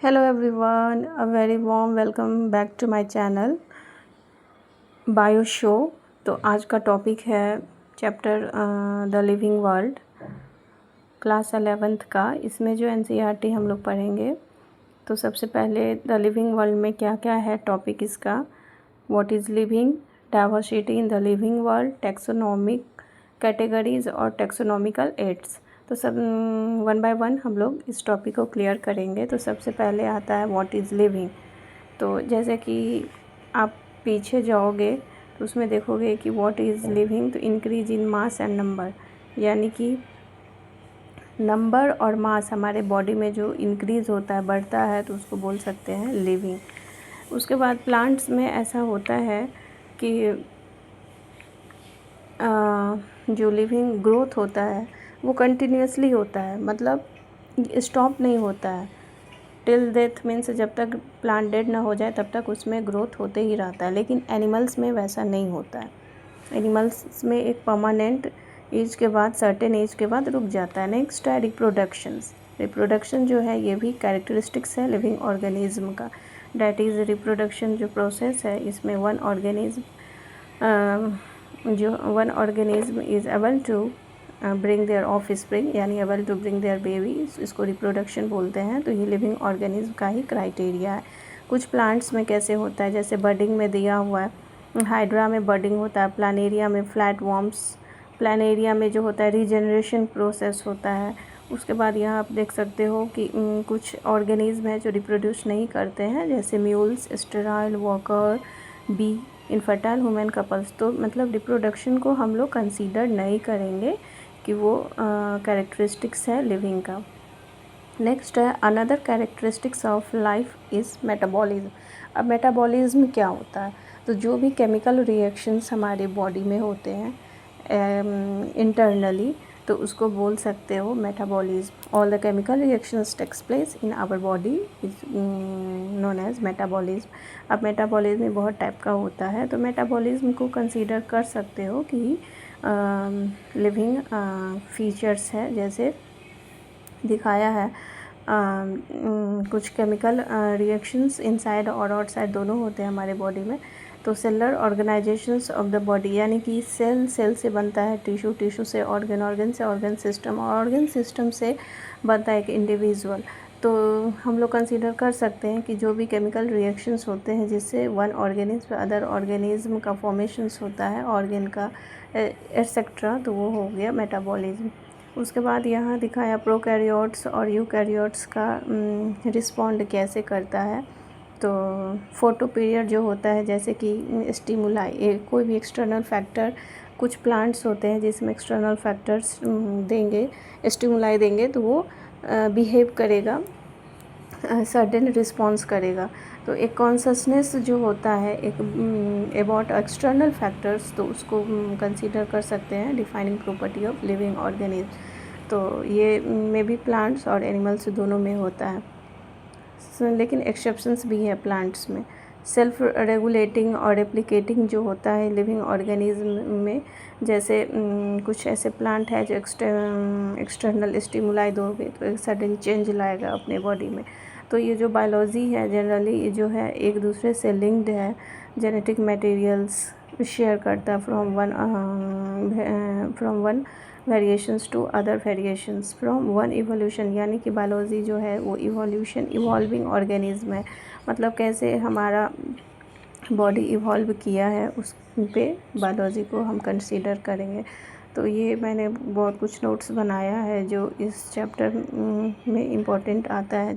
Hello everyone, a very warm welcome back to my channel bio show. तो आज का topic है chapter the living world, class 11th का। इसमें जो एनसीईआरटी हम लोग पढ़ेंगे, तो सबसे पहले द लिविंग वर्ल्ड में क्या क्या है टॉपिक इसका, what is living, diversity in the living world, taxonomic categories और टैक्सोनॉमिकल एड्स। तो सब वन बाय वन हम लोग इस टॉपिक को क्लियर करेंगे। तो सबसे पहले आता है व्हाट इज़ लिविंग। तो जैसे कि आप पीछे जाओगे तो उसमें देखोगे कि व्हाट इज़ लिविंग, तो increase in mass and number, यानी कि नंबर और मास हमारे बॉडी में जो इंक्रीज़ होता है, बढ़ता है, तो उसको बोल सकते हैं लिविंग। उसके बाद प्लांट्स में ऐसा होता है कि जो लिविंग ग्रोथ होता है वो कंटिन्यूसली होता है, मतलब स्टॉप नहीं होता है। टिल डेथ मीन्स जब तक प्लांट डेड ना हो जाए तब तक उसमें ग्रोथ होते ही रहता है। लेकिन एनिमल्स में वैसा नहीं होता है। एनिमल्स में एक परमानेंट एज के बाद, सर्टेन एज के बाद रुक जाता है। नेक्स्ट है रिप्रोडक्शंस। रिप्रोडक्शन जो है ये भी कैरेक्टरिस्टिक्स है लिविंग ऑर्गेनिज्म का। डैट इज़ रिप्रोडक्शन जो प्रोसेस है, इसमें one organism is able to bring their offspring, यानी able to bring their baby, इसको रिप्रोडक्शन बोलते हैं। तो ये लिविंग ऑर्गेनिज्म का ही क्राइटेरिया है। कुछ प्लांट्स में कैसे होता है, जैसे बर्डिंग में दिया हुआ है, हाइड्रा में बर्डिंग होता है, प्लानेरिया में फ्लैट वॉर्म्स, प्लानेरिया में जो होता है रीजनरेशन प्रोसेस होता है। उसके बाद यहाँ आप देख सकते हो कि कुछ ऑर्गेनिज्म है जो रिप्रोड्यूस नहीं करते हैं, जैसे mules, sterile, worker, bee, infertile women couples. तो मतलब रिप्रोडक्शन को हम लोग कंसीडर नहीं करेंगे कि वो कैरेक्टरिस्टिक्स है लिविंग का। नेक्स्ट है another characteristics of life is metabolism. अब मेटाबॉलिज्म क्या होता है, तो जो भी केमिकल रिएक्शंस हमारे बॉडी में होते हैं इंटरनली, तो उसको बोल सकते हो metabolism. All the chemical reactions takes place in our body is known as metabolism. अब मेटाबॉलिज्म में बहुत टाइप का होता है, तो मेटाबॉलिज्म को कंसीडर कर सकते हो कि लिविंग फीचर्स है। जैसे दिखाया है कुछ केमिकल रिएक्शंस इनसाइड और आउटसाइड दोनों होते हैं हमारे बॉडी में। तो cellular organisations of the body, यानी कि सेल से बनता है टिश्यू, टिश्यू से ऑर्गन से ऑर्गन सिस्टम, और ऑर्गन सिस्टम से बनता है एक इंडिविजुअल। तो हम लोग कंसीडर कर सकते हैं कि जो भी केमिकल रिएक्शंस होते हैं जिससे वन ऑर्गेनिज्म अदर ऑर्गेनिज्म का फॉर्मेशंस होता है, ऑर्गन का एटसेट्रा, तो वो हो गया मेटाबॉलिज्म। उसके बाद यहाँ दिखाया प्रोकैरियोट्स और यूकैरियोट्स का रिस्पॉन्ड कैसे करता है। तो फोटो पीरियड जो होता है, जैसे कि स्टिमुलाई, कोई भी एक्सटर्नल फैक्टर, कुछ प्लांट्स होते हैं जिसमें एक्सटर्नल फैक्टर्स देंगे, स्टिमुलाई देंगे, तो वो बिहेव करेगा, सर्टेन रिस्पॉन्स करेगा। तो एक कॉन्शसनेस जो होता है एक अबाउट एक्सटर्नल फैक्टर्स, तो उसको कंसीडर कर सकते हैं defining property of living organism. तो ये में भी प्लांट्स और एनिमल्स दोनों में होता है। लेकिन एक्सेप्शंस भी है प्लांट्स में। सेल्फ रेगुलेटिंग और रेप्लिकेटिंग जो होता है लिविंग ऑर्गेनिज्म में, जैसे कुछ ऐसे प्लांट है जो एक्सटर्नल स्टिमुलाई दोगे तो एक सडन चेंज लाएगा अपने बॉडी में। तो ये जो बायोलॉजी है जनरली ये जो है एक दूसरे से लिंक्ड है, जेनेटिक मटेरियल्स शेयर करता है from one variations to other variations from one evolution, यानी कि बायोलॉजी जो है वो इवोल्यूशन, इवॉल्विंग ऑर्गेनिज्म है। मतलब कैसे हमारा बॉडी इवॉल्व किया है उस पे बायोलॉजी को हम कंसीडर करेंगे। तो ये मैंने बहुत कुछ नोट्स बनाया है जो इस चैप्टर में इम्पोर्टेंट आता है।